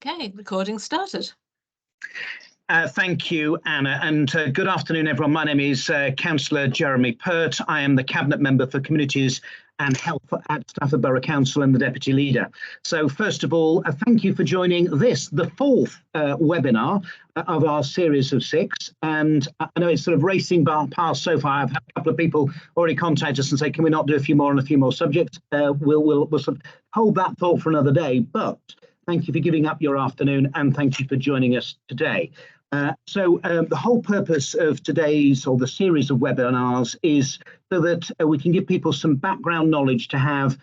Okay, recording started. Thank you, Anna, and good afternoon, everyone. My name is Councillor Jeremy Pert. I am the Cabinet Member for Communities and Health at Stafford Borough Council and the Deputy Leader. So first of all, thank you for joining this, the fourth webinar of our series of 6. And I know it's sort of racing past so far. I've had a couple of people already contact us and say, can we not do a few more on a few more subjects? We'll sort of hold that thought for another day, but thank you for giving up your afternoon and thank you for joining us today. So the whole purpose of today's or the series of webinars is so that we can give people some background knowledge to have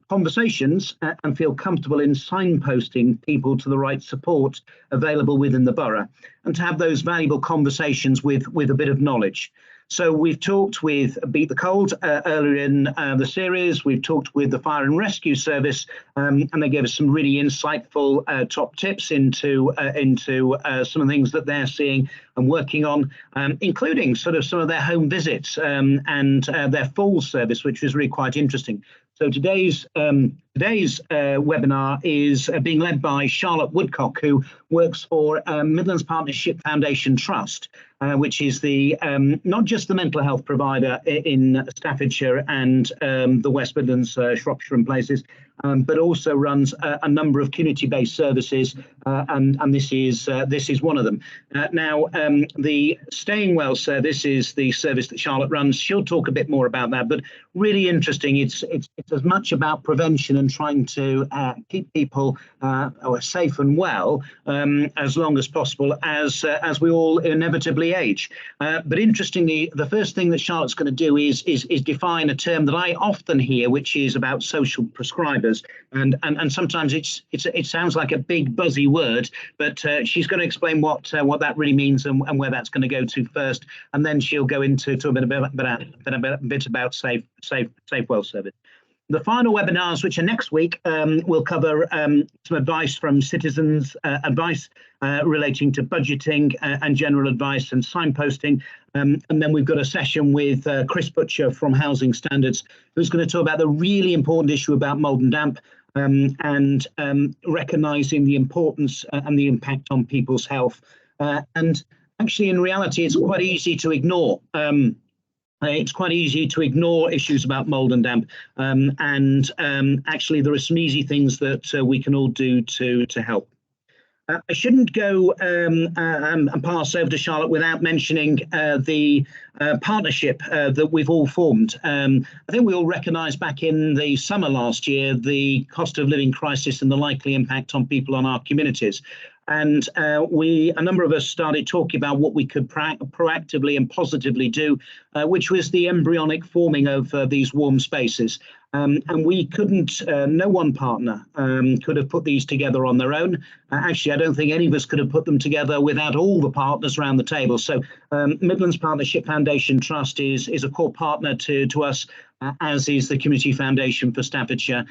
conversations and feel comfortable in signposting people to the right support available within the borough, and to have those valuable conversations with a bit of knowledge. So we've talked with Beat the Cold earlier in the series. We've talked with the Fire and Rescue Service, and they gave us some really insightful top tips into some of the things that they're seeing and working on, including sort of some of their home visits and their falls service, which was really quite interesting. So today's webinar is being led by Charlotte Woodcock, who works for Midlands Partnership Foundation Trust, which is the not just the mental health provider in Staffordshire and the West Midlands, Shropshire and places, but also runs a number of community-based services, and this is one of them. Now, the Staying Well service is the service that Charlotte runs. She'll talk a bit more about that, but really interesting. It's as much about prevention and trying to keep people safe and well as long as possible as we all inevitably age. But interestingly, the first thing that Charlotte's going to do is define a term that I often hear, which is about social prescribers. And sometimes it sounds like a big buzzy word, but she's going to explain what that really means and where that's going to go to first, and then she'll go into a bit about Safe Well service. The final webinars, which are next week, will cover some advice from citizens, advice relating to budgeting and general advice and signposting. And then we've got a session with Chris Butcher from Housing Standards, who's going to talk about the really important issue about mould and damp, and recognising the importance and the impact on people's health. And actually, in reality, it's quite easy to ignore. It's quite easy to ignore issues about mould and damp, and actually there are some easy things that we can all do to help. I shouldn't go and pass over to Charlotte without mentioning the partnership that we've all formed. I think we all recognised back in the summer last year the cost of living crisis and the likely impact on people on our communities. And a number of us started talking about what we could proactively and positively do, which was the embryonic forming of these warm spaces. And we couldn't, no one partner could have put these together on their own. Actually, I don't think any of us could have put them together without all the partners around the table. So Midlands Partnership Foundation Trust is a core partner to us, as is the Community Foundation for Staffordshire,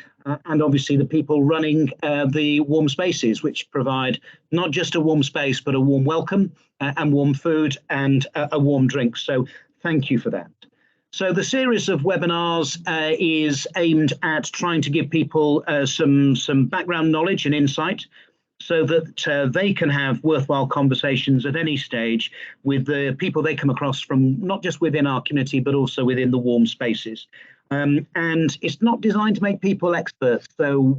and obviously the people running the warm spaces, which provide not just a warm space, but a warm welcome and warm food and a warm drink. So thank you for that. So the series of webinars is aimed at trying to give people some background knowledge and insight, so that they can have worthwhile conversations at any stage with the people they come across from not just within our community, but also within the warm spaces. And it's not designed to make people experts. So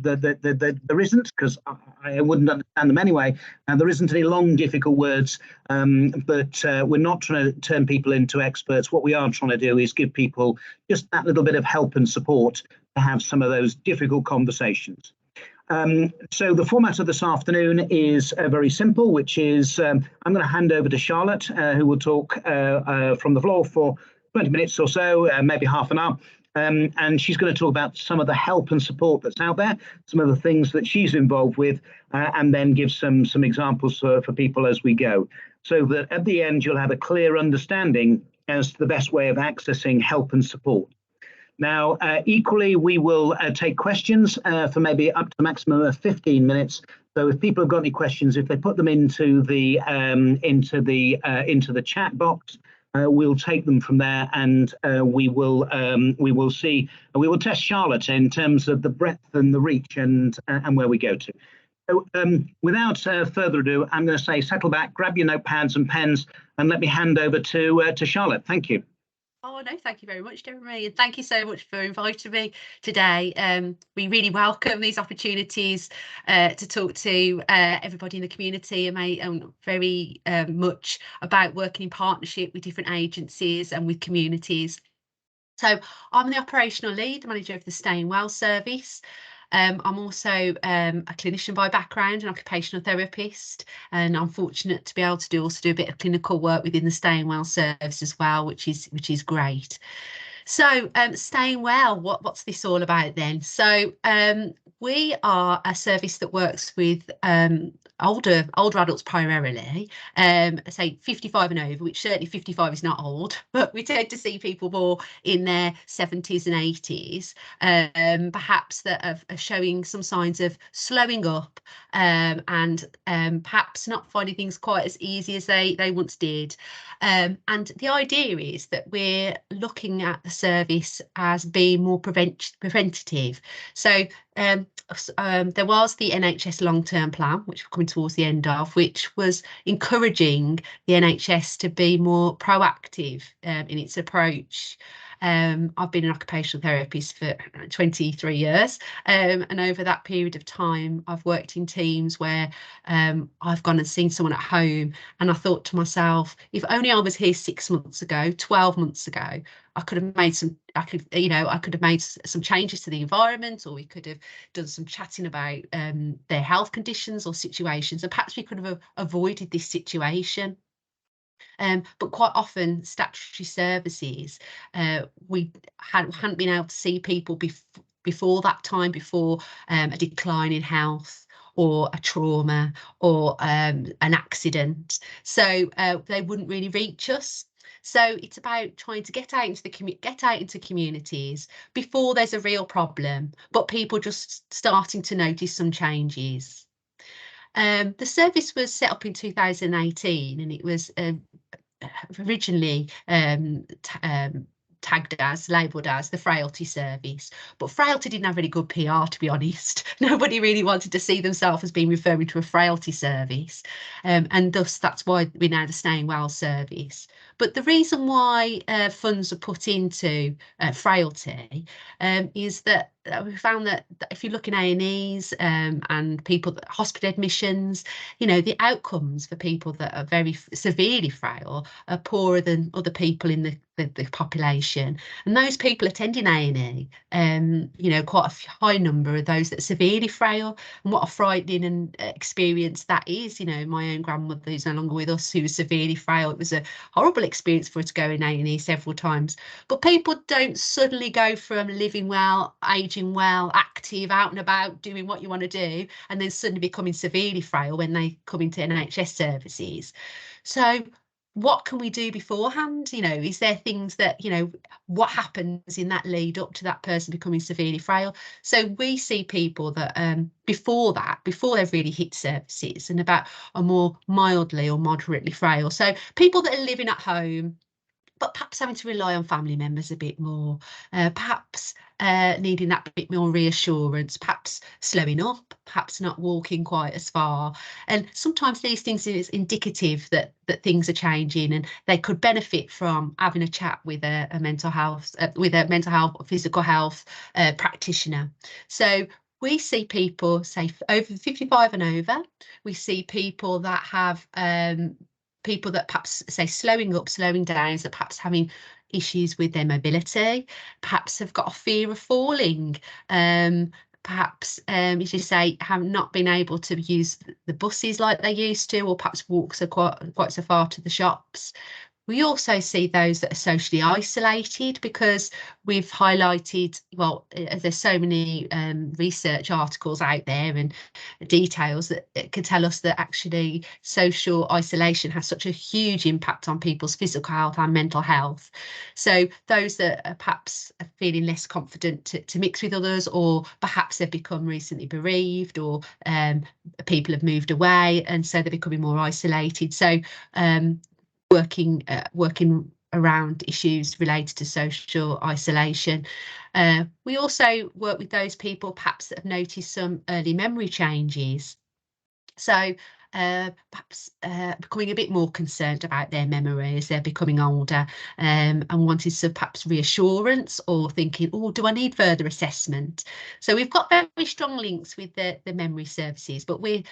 there isn't, because I wouldn't understand them anyway, and there isn't any long, difficult words, but we're not trying to turn people into experts. What we are trying to do is give people just that little bit of help and support to have some of those difficult conversations. So the format of this afternoon is very simple, which is I'm going to hand over to Charlotte, who will talk from the floor for 20 minutes or so, maybe half an hour. And she's going to talk about some of the help and support that's out there, some of the things that she's involved with, and then give some examples for people as we go, so that at the end you'll have a clear understanding as to the best way of accessing help and support. Now, equally, we will take questions for maybe up to a maximum of 15 minutes. So if people have got any questions, if they put them into the chat box, we'll take them from there, and we will test Charlotte in terms of the breadth and the reach and where we go to. So without further ado, I'm going to say settle back, grab your notepads and pens, and let me hand over to Charlotte. Thank you. Oh, no, thank you very much, Jeremy. And thank you so much for inviting me today. We really welcome these opportunities to talk to everybody in the community, and very much about working in partnership with different agencies and with communities. So I'm the operational lead, manager of the Staying Well service. I'm also a clinician by background, an occupational therapist, and I'm fortunate to be able to also do a bit of clinical work within the Staying Well service as well, which is great. So Staying Well, what's this all about then? So we are a service that works with older adults primarily, say 55 and over, which certainly 55 is not old, but we tend to see people more in their 70s and 80s, perhaps that are showing some signs of slowing up, and perhaps not finding things quite as easy as they once did. And the idea is that we're looking at the service as being more preventative. So there was the NHS long-term plan, which we're coming towards the end of, which was encouraging the NHS to be more proactive in its approach. I've been an occupational therapist for 23 years, and over that period of time, I've worked in teams where I've gone and seen someone at home, and I thought to myself, if only I was here 6 months ago, 12 months ago, I could have made I could have made some changes to the environment, or we could have done some chatting about their health conditions or situations, and perhaps we could have avoided this situation. But quite often statutory services, we hadn't been able to see people before that time, before a decline in health or a trauma or an accident. So they wouldn't really reach us. So it's about trying to get out into communities before there's a real problem, but people just starting to notice some changes. The service was set up in 2018, and it was originally labelled as the frailty service, but frailty didn't have really good PR, to be honest. Nobody really wanted to see themselves as being referring to a frailty service, and thus that's why we're now the Staying Well service. But the reason why funds are put into frailty is that we found that if you look in A&Es and people that hospital admissions, the outcomes for people that are very severely frail are poorer than other people in the population. And those people attending A&E, quite a high number of those that are severely frail. And what a frightening experience that is. My own grandmother, who's no longer with us, who was severely frail. It was a horrible experience for her to go in A&E several times. But people don't suddenly go from living well, aging well, active, out and about, doing what you want to do, and then suddenly becoming severely frail when they come into NHS services. So what can we do beforehand? Is there things that, what happens in that lead up to that person becoming severely frail? So we see people that before they've really hit services, and about are more mildly or moderately frail. So people that are living at home, but perhaps having to rely on family members a bit more, perhaps needing that bit more reassurance, perhaps slowing up, perhaps not walking quite as far. And sometimes these things is indicative that things are changing, and they could benefit from having a chat with a mental health, or physical health practitioner. So we see people, say, over 55 and over. We see people that have people that perhaps say slowing up, slowing down, so perhaps having issues with their mobility, perhaps have got a fear of falling, perhaps, as you say, have not been able to use the buses like they used to, or perhaps walk quite so far to the shops. We also see those that are socially isolated, because we've highlighted, well, there's so many research articles out there and details that can tell us that actually social isolation has such a huge impact on people's physical health and mental health. So those that are perhaps feeling less confident to mix with others, or perhaps they've become recently bereaved, or people have moved away, and so they're becoming more isolated. So working around issues related to social isolation. We also work with those people perhaps that have noticed some early memory changes. So perhaps becoming a bit more concerned about their memory as they're becoming older, and wanting some perhaps reassurance, or thinking, oh, do I need further assessment? So we've got very strong links with the memory services, but we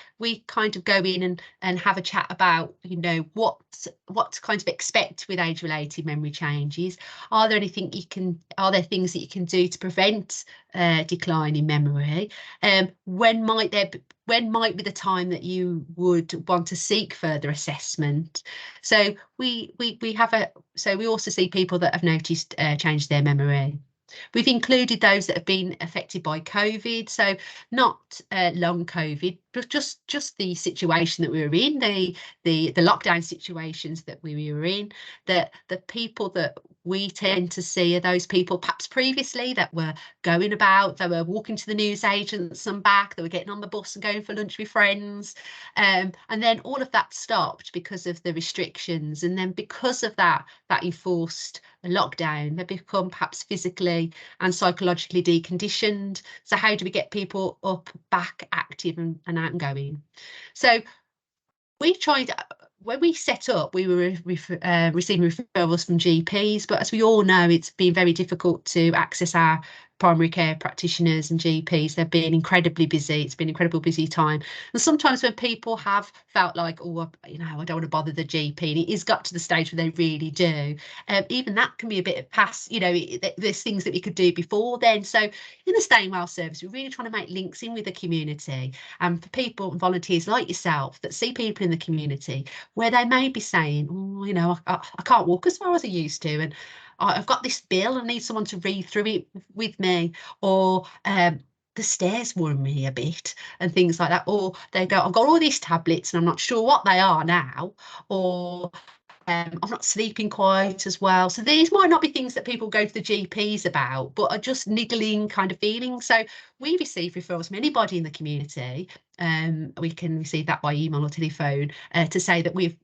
kind of go in and have a chat about, you know, what to kind of expect with age-related memory changes. Are there things that you can do to prevent decline in memory? When might be the time that you would want to seek further assessment? So we also see people that have noticed change their memory. We've included those that have been affected by COVID, so not long COVID, but just the situation that we were in, the lockdown situations that we were in. The people that we tend to see are those people perhaps previously that were going about, they were walking to the newsagents and back, they were getting on the bus and going for lunch with friends, and then all of that stopped because of the restrictions, and then because of that enforced lockdown, they become perhaps physically and psychologically deconditioned. So how do we get people up, back, active and out and going? So we tried, when we set up, we were receiving referrals from GPs, but as we all know, it's been very difficult to access our primary care practitioners and GPs. They've been incredibly busy. It's been an incredibly busy time. And sometimes when people have felt like, oh, you know, I don't want to bother the GP, and it is got to the stage where they really do, even that can be a bit of past, you know, there's things that we could do before then. So in the Staying Well service, we're really trying to make links in with the community, and for people and volunteers like yourself that see people in the community where they may be saying, oh, you know, I can't walk as far as I used to, and I've got this bill, I need someone to read through it with me, or the stairs worry me a bit, and things like that. Or they go, I've got all these tablets and I'm not sure what they are now, or I'm not sleeping quite as well. So these might not be things that people go to the GPs about, but are just niggling kind of feelings. So we receive referrals from anybody in the community. We can receive that by email or telephone, to say that we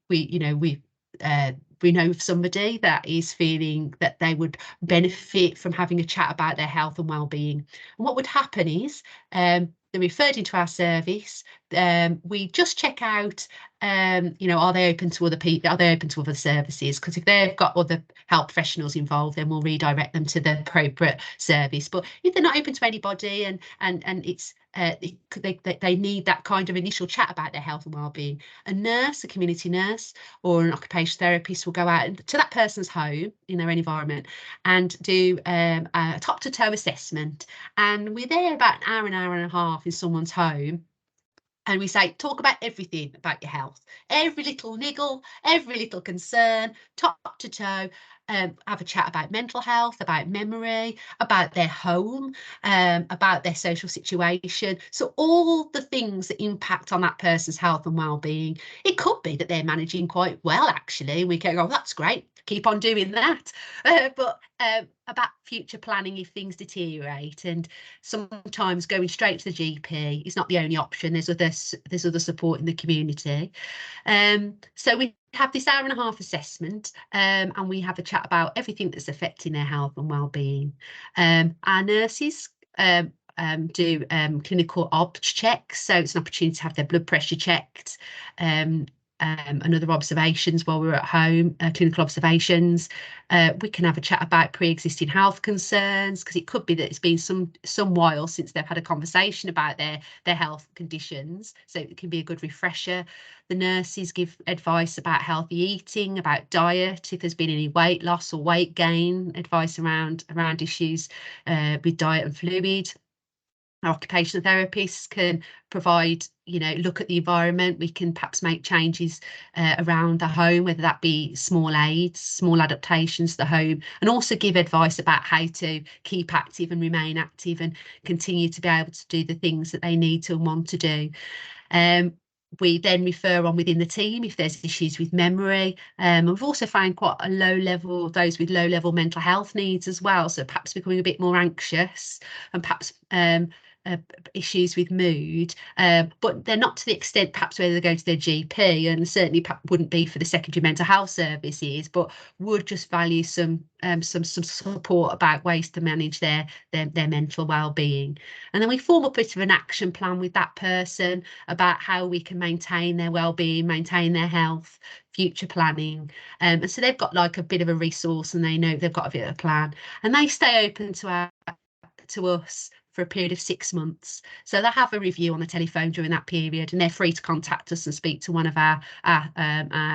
know of somebody that is feeling that they would benefit from having a chat about their health and well-being. And what would happen is they're referred into our service. We just check out, you know, are they open to other people? Are they open to other services? Because if they've got other health professionals involved, then we'll redirect them to the appropriate service. But if they're not open to anybody, and it's they need that kind of initial chat about their health and well-being, a nurse, a community nurse, or an occupational therapist will go out to that person's home in their environment and do a top-to-toe assessment. And we're there about an hour and a half in someone's home. And we say, talk about everything about your health, every little niggle, every little concern, top to toe. Have a chat about mental health, about memory, about their home, about their social situation. So all the things that impact on that person's health and well-being. It could be that they're managing quite well, actually. We can go, oh, that's great, keep on doing that. But about future planning if things deteriorate, and sometimes going straight to the GP is not the only option. There's other support in the community. So we have this hour and a half assessment, and we have a chat about everything that's affecting their health and well-being. Our nurses do clinical obs checks, so it's an opportunity to have their blood pressure checked, and other observations while we're at home, clinical observations. We can have a chat about pre-existing health concerns, because it could be that it's been some while since they've had a conversation about their health conditions, so it can be a good refresher. The nurses give advice about healthy eating, about diet, if there's been any weight loss or weight gain, advice around issues with diet and fluid. Our occupational therapists can provide, you know, look at the environment. We can perhaps make changes around the home, whether that be small aids, small adaptations to the home, and also give advice about how to keep active and remain active and continue to be able to do the things that they need to and want to do. We then refer on within the team if there's issues with memory. We've also found quite a those with low level mental health needs as well. So perhaps becoming a bit more anxious, and perhaps issues with mood, but they're not to the extent perhaps where they go to their GP, and certainly wouldn't be for the secondary mental health services, but would just value some support about ways to manage their mental well-being. And then we form a bit of an action plan with that person about how we can maintain their well-being, maintain their health, future planning. And so they've got like a bit of a resource, and they know they've got a bit of a plan, and they stay open to us for a period of 6 months. So they'll have a review on the telephone during that period, and they're free to contact us and speak to one of our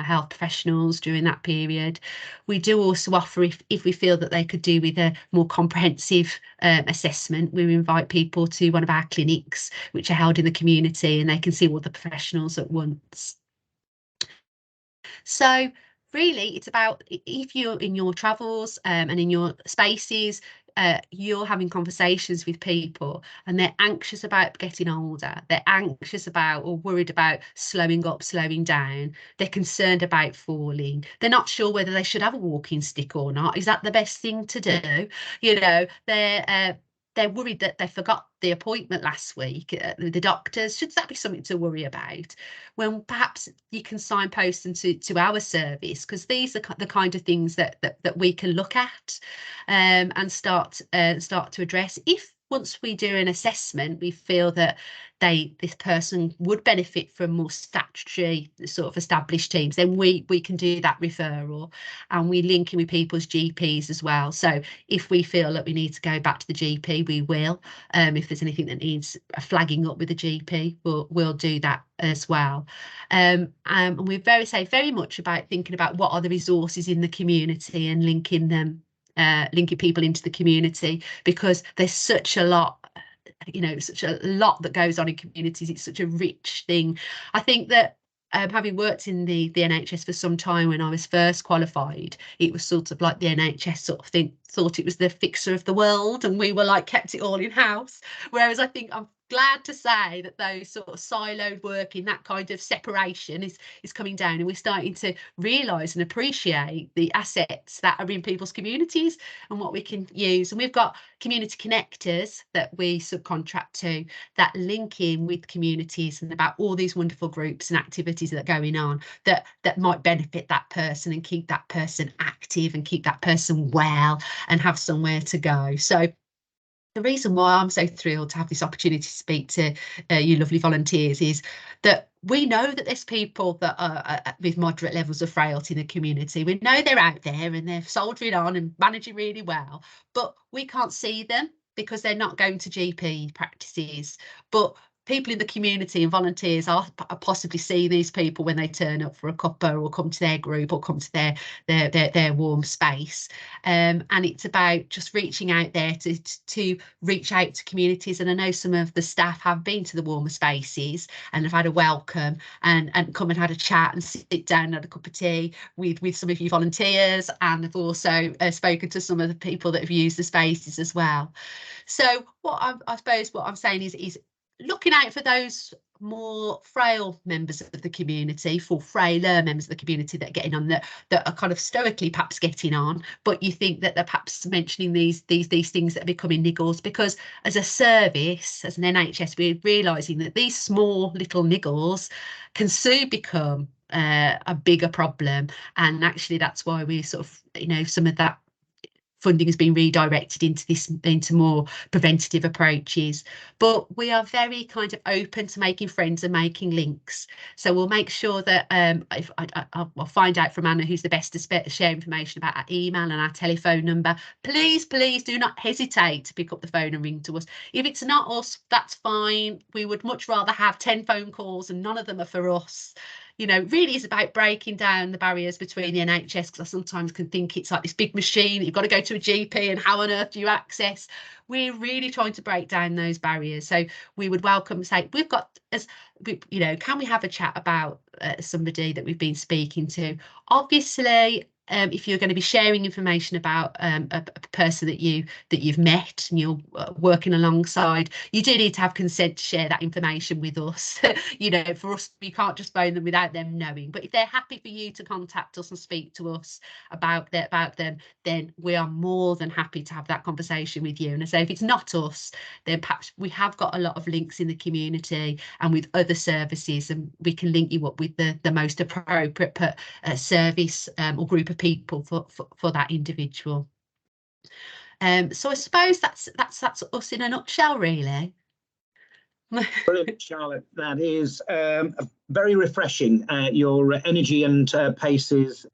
health professionals during that period. We do also offer, if we feel that they could do with a more comprehensive assessment, we invite people to one of our clinics, which are held in the community, and they can see all the professionals at once. So really, it's about, if you're in your travels and in your spaces, you're having conversations with people and they're anxious about getting older, they're anxious about or worried about slowing up, slowing down, they're concerned about falling, they're not sure whether they should have a walking stick or not. Is that the best thing to do? You know, they're worried that they forgot the appointment last week at the doctors. Should that be something to worry about? When perhaps you can signpost them to our service, because these are the kind of things that we can look at and start to address. If once we do an assessment, we feel that this person would benefit from more statutory sort of established teams, then we can do that referral, and we link in with people's GPs as well. So if we feel that we need to go back to the GP, we will. If there's anything that needs flagging up with the GP, we'll do that as well. And we're very much about thinking about what are the resources in the community and linking them, linking people into the community, because there's such a lot, you know, such a lot that goes on in communities. It's such a rich thing. I think that having worked in the NHS for some time, when I was first qualified, it was sort of like the NHS sort of thought it was the fixer of the world, and we were like kept it all in house. Whereas I think I'm glad to say that those sort of siloed working, that kind of separation is coming down, and we're starting to realise and appreciate the assets that are in people's communities and what we can use. And we've got community connectors that we subcontract to, that link in with communities and about all these wonderful groups and activities that are going on that might benefit that person and keep that person active and keep that person well and have somewhere to go. So the reason why I'm so thrilled to have this opportunity to speak to you lovely volunteers is that we know that there's people that are with moderate levels of frailty in the community. We know they're out there and they're soldiering on and managing really well, but we can't see them because they're not going to GP practices. But people in the community and volunteers are possibly seeing these people when they turn up for a cuppa or come to their group or come to their warm space. And it's about just reaching out there to reach out to communities. And I know some of the staff have been to the warmer spaces and have had a welcome and come and had a chat and sit down and had a cup of tea with some of you volunteers, and have also spoken to some of the people that have used the spaces as well. So I suppose what I'm saying is looking out for those more frail members of the community, for frailer members of the community that are getting on, that are kind of stoically perhaps getting on, but you think that they're perhaps mentioning these things that are becoming niggles, because as a service, as an NHS, we're realising that these small little niggles can soon become a bigger problem, and actually that's why we sort of, you know, some of that funding has been redirected into more preventative approaches. But we are very kind of open to making friends and making links. So we'll make sure that I'll find out from Anna who's the best to share information about our email and our telephone number. Please do not hesitate to pick up the phone and ring to us. If it's not us, that's fine. We would much rather have 10 phone calls and none of them are for us. You know, really is about breaking down the barriers between the NHS, because I sometimes can think it's like this big machine that you've got to go to a GP and how on earth do you access? We're really trying to break down those barriers. So we would welcome, say, we've got, you know, can we have a chat about somebody that we've been speaking to? Obviously, if you're going to be sharing information about a person that you've met and you're working alongside, you do need to have consent to share that information with us. You know, for us, you can't just phone them without them knowing. But if they're happy for you to contact us and speak to us about them, then we are more than happy to have that conversation with you. And so if it's not us, then perhaps we have got a lot of links in the community and with other services, and we can link you up with the most appropriate service or group of people for that individual. So I suppose that's us in a nutshell, really. Brilliant, Charlotte. That is very refreshing. Your energy and pace is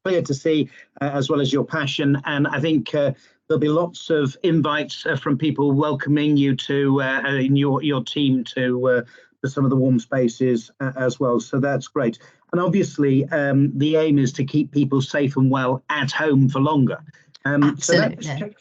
clear to see, as well as your passion. And I think there'll be lots of invites from people welcoming you to in your team to some of the warm spaces as well. So that's great. And obviously, the aim is to keep people safe and well at home for longer. Absolutely.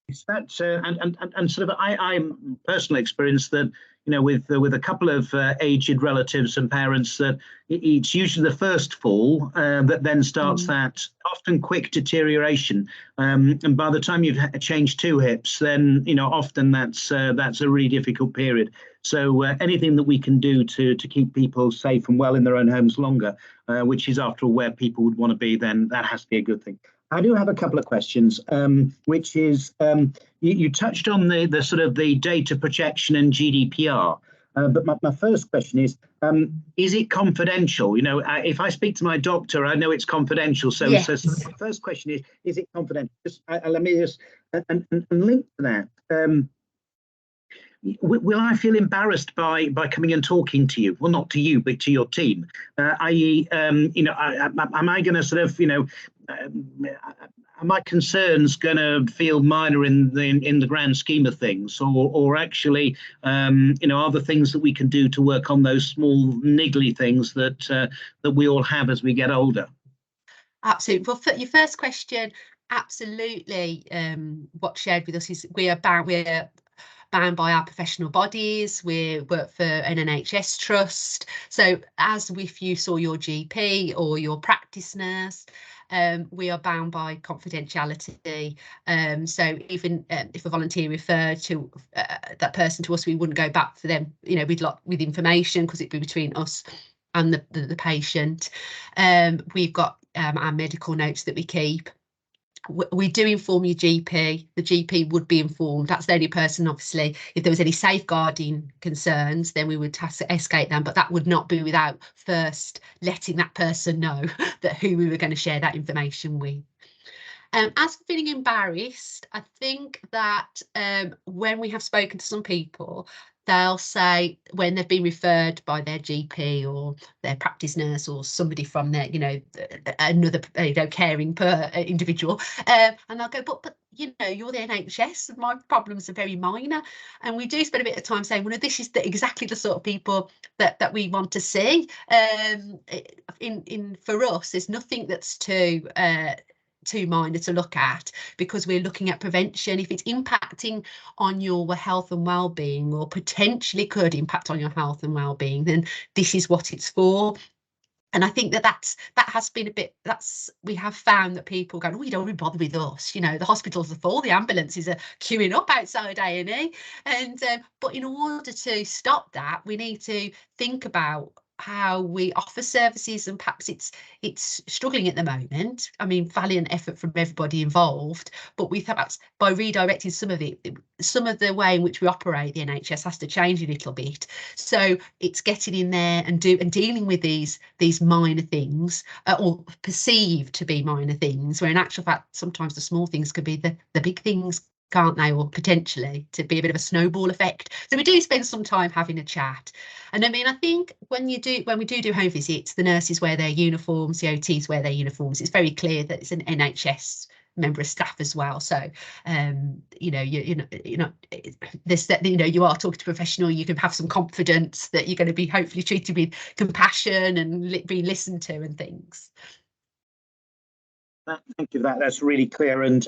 So that's and sort of I'm personal experience that, you know, with a couple of aged relatives and parents, that it's usually the first fall that then starts that often quick deterioration, and by the time you've changed 2 hips, then, you know, often that's a really difficult period. So anything that we can do to keep people safe and well in their own homes longer, which is after all where people would want to be, then that has to be a good thing. I do have a couple of questions, which is you touched on the sort of the data protection and GDPR, but my first question is it confidential? You know, if I speak to my doctor, I know it's confidential. So, yes. so the first question is it confidential? Let me just and link to that. Will I feel embarrassed by coming and talking to you? Well, not to you, but to your team. I.e., you know, am I going to sort of, you know, are my concerns going to feel minor in the grand scheme of things, or actually, you know, are there things that we can do to work on those small niggly things that we all have as we get older? Absolutely. Well, for your first question, absolutely. What's shared with us is we're bound by our professional bodies. We work for an NHS trust. So as if you saw your GP or your practice nurse, we are bound by confidentiality. So even if a volunteer referred to that person to us, we wouldn't go back for them, you know, with information, because it'd be between us and the patient. We've got our medical notes that we keep. We do inform your GP. The GP would be informed. That's the only person, obviously, if there was any safeguarding concerns, then we would have to escalate them, but that would not be without first letting that person know that who we were going to share that information with. As for feeling embarrassed, I think that when we have spoken to some people, they'll say when they've been referred by their GP or their practice nurse or somebody from their, you know, another, you know, caring individual, and they'll go, but you know, you're the NHS and my problems are very minor. And we do spend a bit of time saying, well, no, this is exactly the sort of people that we want to see. For us, there's nothing that's too minor to look at, because we're looking at prevention. If it's impacting on your health and well-being, or potentially could impact on your health and well-being, then this is what it's for. And I think that has been a bit, we have found that people go, oh, you don't really bother with us, you know, the hospitals are full, the ambulances are queuing up outside A&E, and but in order to stop that, we need to think about how we offer services, and perhaps it's struggling at the moment. I mean, valiant effort from everybody involved, but we perhaps by redirecting some of the way in which we operate, the NHS has to change a little bit. So it's getting in there and dealing with these minor things, or perceived to be minor things, where in actual fact sometimes the small things could be the big things, can't they, or potentially to be a bit of a snowball effect. So we do spend some time having a chat. And I mean, I think when we do home visits, the nurses wear their uniforms, the OTs wear their uniforms. It's very clear that it's an NHS member of staff as well. So you know, you know this, that, you know, you are talking to a professional, you can have some confidence that you're going to be hopefully treated with compassion and being listened to and things. Thank you for that. That's really clear. And,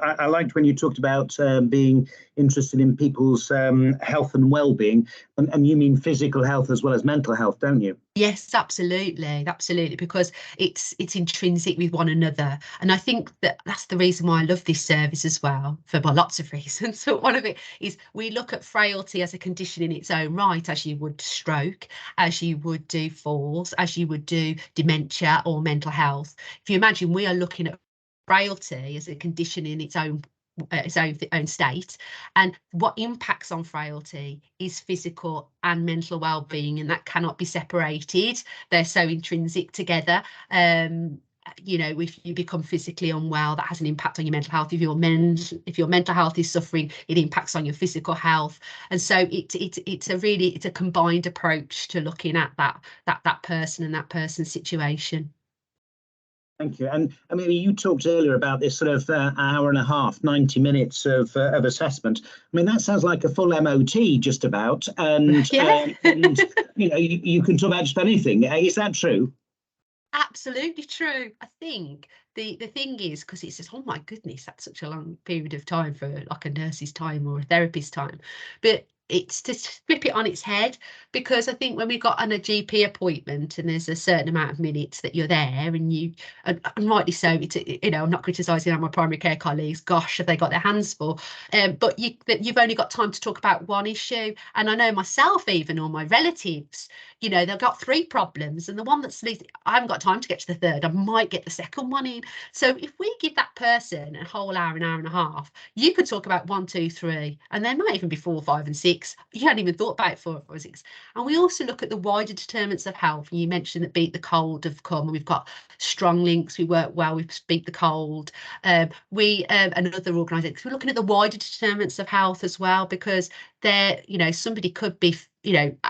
I liked when you talked about being interested in people's health and well-being, and you mean physical health as well as mental health, don't you? Yes, absolutely, because it's intrinsic with one another, and I think that's the reason why I love this service as well, for lots of reasons. But one of it is we look at frailty as a condition in its own right, as you would stroke, as you would do falls, as you would do dementia or mental health. If you imagine, we are looking at frailty as a condition in its own state, and what impacts on frailty is physical and mental well-being, and that cannot be separated. They're so intrinsic together. If you become physically unwell, that has an impact on your mental health. If your mental health is suffering, it impacts on your physical health. And so it's a combined approach to looking at that person and that person's situation. Thank you. And I mean, you talked earlier about this sort of hour and a half, 90 minutes of assessment. I mean, that sounds like a full MOT just about. And, Yeah. you can talk about just anything. Is that true? Absolutely true. I think the thing is, because it's just, oh my goodness, that's such a long period of time for like a nurse's time or a therapist's time. But it's to flip it on its head, because I think when we got on a GP appointment and there's a certain amount of minutes that you're there, and rightly so, I'm not criticising my primary care colleagues, gosh, have they got their hands full, but you've only got time to talk about one issue. And I know myself, even, or my relatives, they've got 3 problems, and the one that's least, I haven't got time to get to the third, I might get the second one in. So if we give that person a whole hour, an hour and a half, you could talk about 1, 2, 3, and there might even be 4, 5 and 6. You hadn't even thought about 4, 5 or 6. And we also look at the wider determinants of health. And you mentioned that Beat the Cold have come, and we've got strong links. We work well with Beat the Cold. And other organisations, we're looking at the wider determinants of health as well, because somebody could be,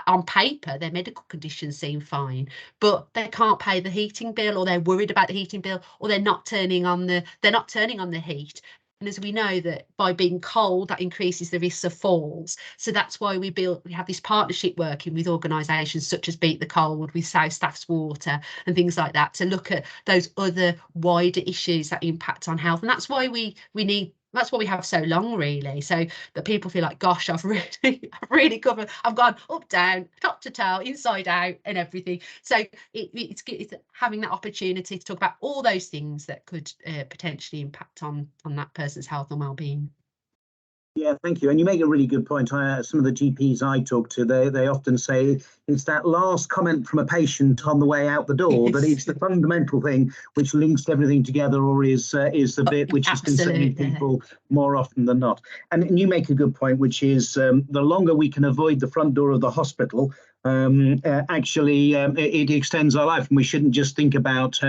on paper, their medical conditions seem fine, but they can't pay the heating bill, or they're worried about the heating bill, or they're not turning on the heat. And as we know, that by being cold, that increases the risks of falls. So that's why we have this partnership working with organisations such as Beat the Cold, with South Staffs Water and things like that, to look at those other wider issues that impact on health. And that's why we have so long, really, so that people feel like, gosh, I've really covered, I've gone up, down, top to toe, inside out, and everything. So it's having that opportunity to talk about all those things that could potentially impact on that person's health and well-being. Yeah, thank you. And you make a really good point. Some of the GPs I talk to, they often say it's that last comment from a patient on the way out the door that it's the fundamental thing which links everything together, or is the bit which is concerning people more often than not. And you make a good point, which is the longer we can avoid the front door of the hospital, it extends our life. And we shouldn't just think about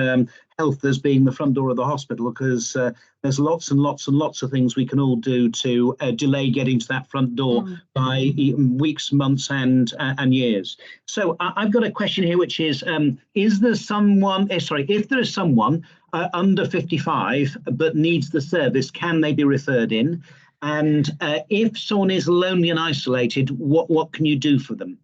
health as being the front door of the hospital, because there's lots and lots and lots of things we can all do to delay getting to that front door by weeks, months, and years. So I've got a question here, which is there someone, if there is someone under 55 but needs the service, can they be referred in? And if someone is lonely and isolated, what can you do for them?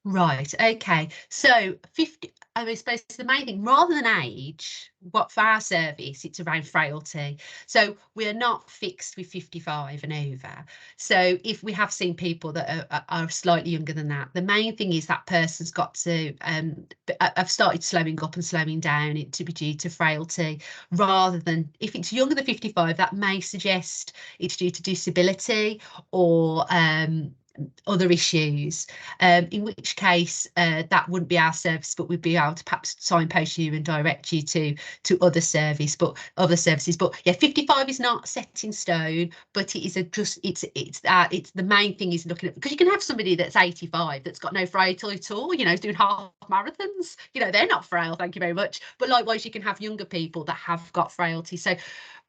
Right, okay. So 50, I suppose the main thing, rather than age, what for our service, it's around frailty. So we are not fixed with 55 and over. So if we have seen people that are slightly younger than that, the main thing is that person's got to have started slowing up and slowing down, it to be due to frailty, rather than, if it's younger than 55, that may suggest it's due to disability or other issues, in which case that wouldn't be our service, but we'd be able to perhaps signpost you and direct you to other services. But yeah, 55 is not set in stone, but it is it's the main thing is looking at, because you can have somebody that's 85 that's got no frailty at all, doing half marathons, they're not frail, thank you very much. But likewise, you can have younger people that have got frailty. So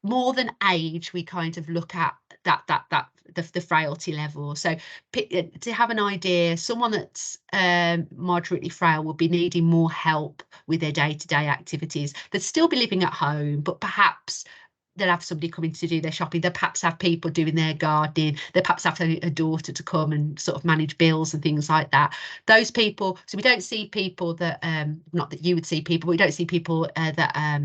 more than age, we kind of look at the frailty level. So to have an idea, someone that's moderately frail will be needing more help with their day-to-day activities. They'd still be living at home, but perhaps they'll have somebody coming to do their shopping. They'll perhaps have people doing their gardening. They'll perhaps have a daughter to come and sort of manage bills and things like that. Those people, so we don't see people that, not that you would see people, but we don't see people that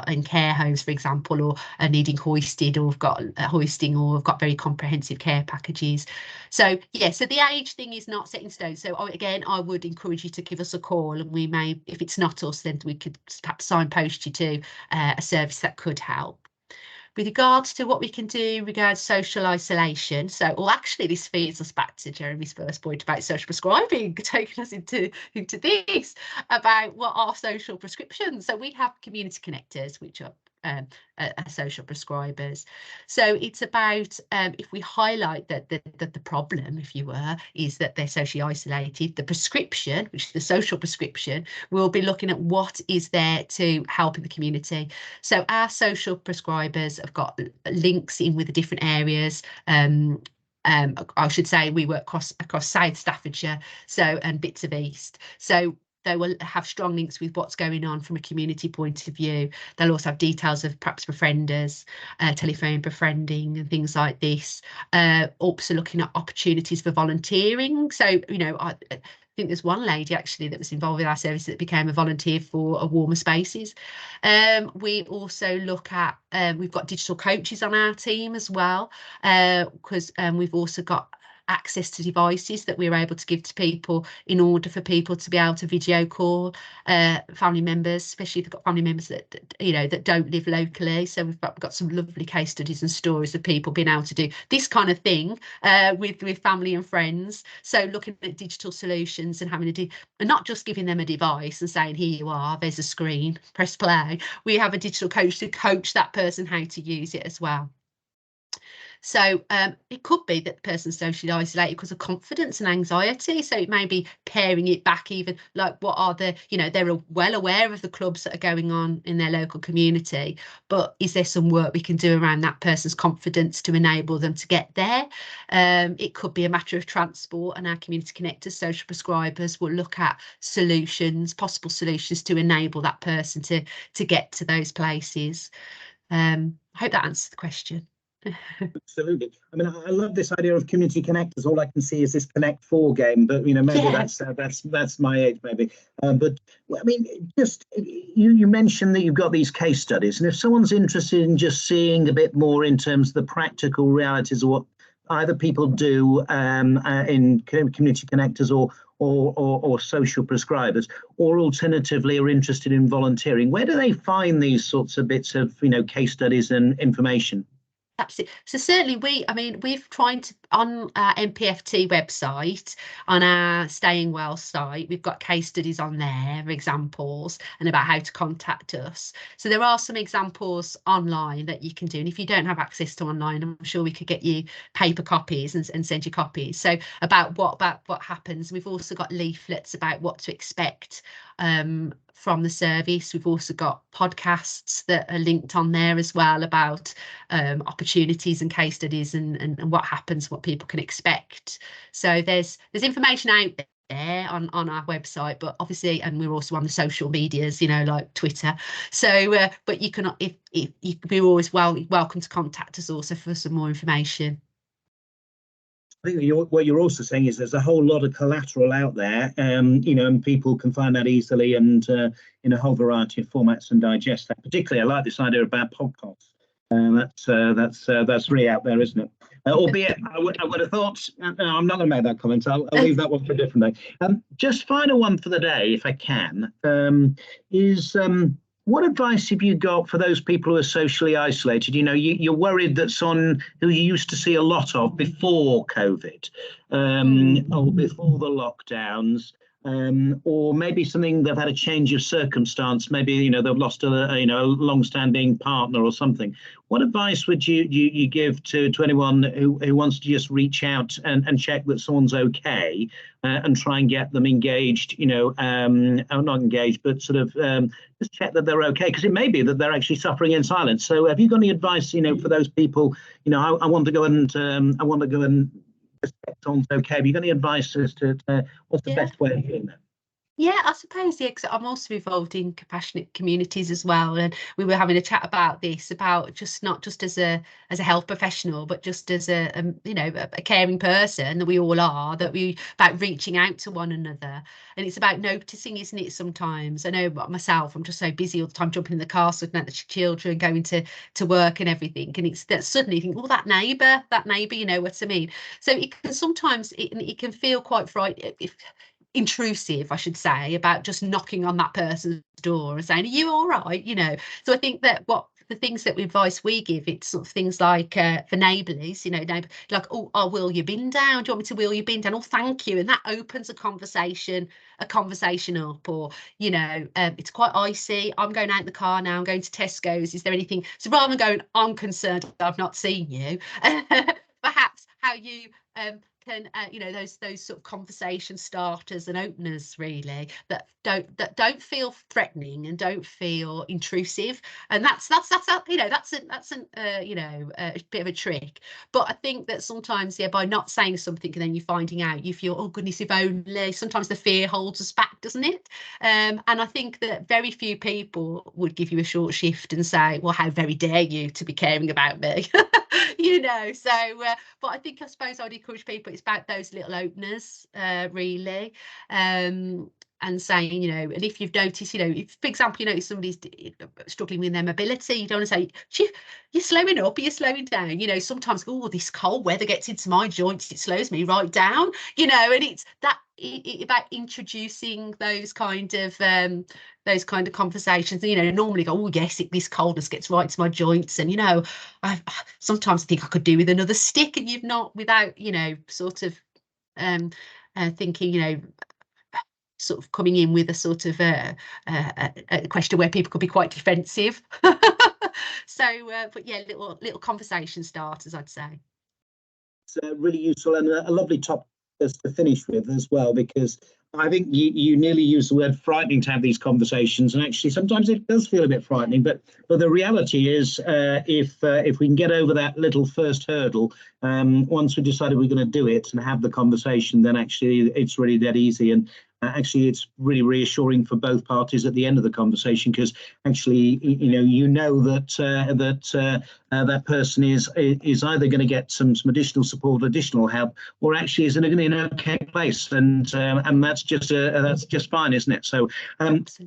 in care homes, for example, or are needing hoisted, or have got hoisting, or have got very comprehensive care packages. So yeah, so the age thing is not set in stone. So again, I would encourage you to give us a call, and we may, if it's not us, then we could perhaps signpost you to a service that could help. With regards to what we can do regarding social isolation, so, well, actually, this feeds us back to Jeremy's first point about social prescribing, taking us into this, about what are social prescriptions. So we have community connectors, which are social prescribers. So it's about, if we highlight that the problem, if you were, is that they're socially isolated, the prescription, which is the social prescription, we'll be looking at what is there to help in the community. So our social prescribers have got links in with the different areas. I should say we work across South Staffordshire, so, and bits of East. So they will have strong links with what's going on from a community point of view. They'll also have details of perhaps befrienders, telephone befriending and things like this. Also looking at opportunities for volunteering. So, you know, I think there's one lady actually that was involved with our service that became a volunteer for a Warmer Spaces. We also look at, we've got digital coaches on our team as well, because we've also got access to devices that we're able to give to people in order for people to be able to video call family members, especially if they've got family members that, you know, that don't live locally. So we've got some lovely case studies and stories of people being able to do this kind of thing with family and friends. So looking at digital solutions and having and not just giving them a device and saying, here you are, there's a screen, press play. We have a digital coach to coach that person how to use it as well. So it could be that the person's socially isolated because of confidence and anxiety. So it may be paring it back, even like what are the, you know, they're well aware of the clubs that are going on in their local community, but is there some work we can do around that person's confidence to enable them to get there? It could be a matter of transport, and our community connectors, social prescribers, will look at solutions, possible solutions to enable that person to get to those places. I hope that answers the question. Absolutely. I mean, I love this idea of community connectors. All I can see is this Connect 4 game, but you know, maybe Yeah. that's my age, maybe. But I mean, just you mentioned that you've got these case studies, and if someone's interested in just seeing a bit more in terms of the practical realities of what either people do in community connectors or social prescribers, or alternatively are interested in volunteering, where do they find these sorts of bits of, you know, case studies and information? Absolutely. So certainly we've tried to, on our MPFT website, on our Staying Well site, we've got case studies on there, examples, and about how to contact us. So there are some examples online that you can do. And if you don't have access to online, I'm sure we could get you paper copies and send you copies. So about what happens. We've also got leaflets about what to expect from the service. We've also got podcasts that are linked on there as well about opportunities and case studies and what happens, what people can expect. So there's information out there on our website, but obviously, and we're also on the social medias, you know, like Twitter. So but you can, if we're always welcome to contact us also for some more information. I think what you're also saying is there's a whole lot of collateral out there, you know, and people can find that easily and in a whole variety of formats and digest that. Particularly, I like this idea about podcasts. That's really out there, isn't it? Albeit, I would have thought. No, I'm not going to make that comment. I'll leave that one for a different day. Just final one for the day, if I can, is. What advice have you got for those people who are socially isolated? You know, you're worried that someone who you used to see a lot of before COVID, or before the lockdowns, or maybe something they've had a change of circumstance. Maybe, you know, they've lost a long-standing partner or something. What advice would you give to anyone who wants to just reach out and check that someone's okay and try and get them engaged? You know, not engaged, but sort of just check that they're okay, because it may be that they're actually suffering in silence. So, have you got any advice, you know, for those people? You know, I want to go and check someone's okay. Have you got any advice as to what's the best way of doing that? Yeah, I suppose, yeah, 'cause I'm also involved in compassionate communities as well, and we were having a chat about this, about just not just as a health professional, but just as you know, a caring person that we all are, that we about reaching out to one another, and it's about noticing, isn't it? Sometimes I know myself, I'm just so busy all the time, jumping in the car, sorting out the children, going to work and everything, and it's that suddenly you think, oh, that neighbour, you know what I mean? So it can sometimes it can feel quite frightening, if intrusive, I should say, about just knocking on that person's door and saying, "Are you all right?" You know. So I think that what the things that advice we give, it's sort of things like for neighbourlies, you know, like, oh, I'll wheel your bin down. Do you want me to wheel your bin down? Oh, thank you. And that opens a conversation up. Or, you know, it's quite icy. I'm going out in the car now. I'm going to Tesco's. Is there anything? So rather than going, I'm concerned I've not seen you, perhaps how you can you know, those sort of conversation starters and openers, really, that don't feel threatening and don't feel intrusive, and that's you know, that's an you know, a bit of a trick. But I think that sometimes, yeah, by not saying something and then you're finding out, you feel, oh goodness, if only. Sometimes the fear holds us back, doesn't it? And I think that very few people would give you a short shift and say, well, how very dare you to be caring about me. You know, so but I think, I suppose I'd encourage people, it's about those little openers, really. And saying, you know, and if you've noticed, you know, if, for example, you notice somebody's struggling with their mobility, you don't want to say, you're slowing up, or you're slowing down. You know, sometimes, oh, this cold weather gets into my joints, it slows me right down, you know, and it's that about introducing those kind of conversations. You know, normally go, oh yes, this coldness gets right to my joints, and you know, I sometimes think I could do with another stick, and you've not, without, you know, sort of um thinking, you know, sort of coming in with a sort of a question where people could be quite defensive. So but yeah, little conversation starters, I'd say. It's really useful and a lovely topic to finish with as well, because I think you nearly use the word frightening to have these conversations, and actually sometimes it does feel a bit frightening. But the reality is, if we can get over that little first hurdle, once we decided we're going to do it and have the conversation, then actually it's really dead easy. And actually it's really reassuring for both parties at the end of the conversation, because actually you know that that person is either going to get some additional support, additional help, or actually is in an okay place, and that's just fine, isn't it? So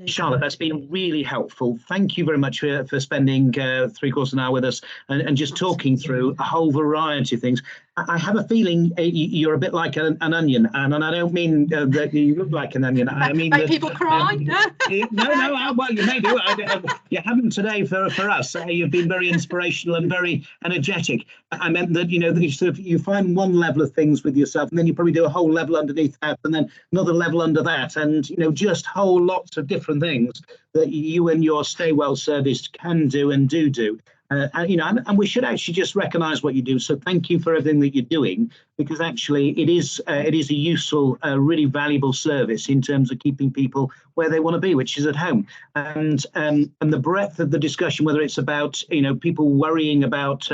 Charlotte, that's been really helpful. Thank you very much for spending 3/4 an hour with us and just talking through a whole variety of things. I have a feeling you're a bit like an onion, and I don't mean that you look like an onion. I mean make that, people cry. no. Well, you may do. You haven't today for us. You've been very inspirational and very energetic. I meant that you find one level of things with yourself, and then you probably do a whole level underneath that, and then another level under that, and just whole lots of different things that you and your Stay Well service can do and do. And we should actually just recognise what you do. So thank you for everything that you're doing, because actually it is a useful, really valuable service in terms of keeping people where they want to be, which is at home. And the breadth of the discussion, whether it's about people worrying about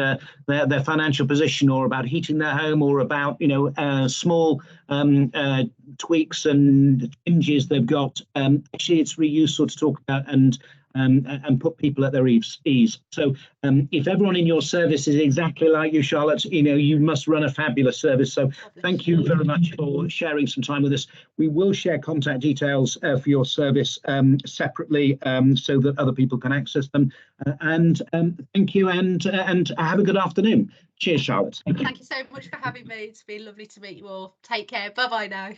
their financial position, or about heating their home, or about small tweaks and changes they've got, actually it's really useful to talk about and put people at their ease. So if everyone in your service is exactly like you, Charlotte, you must run a fabulous service. So thank you very much for sharing some time with us. We will share contact details for your service separately, so that other people can access them. And thank you, and have a good afternoon. Cheers, Charlotte. Thank you so much for having me. It's been lovely to meet you all. Take care. Bye bye now.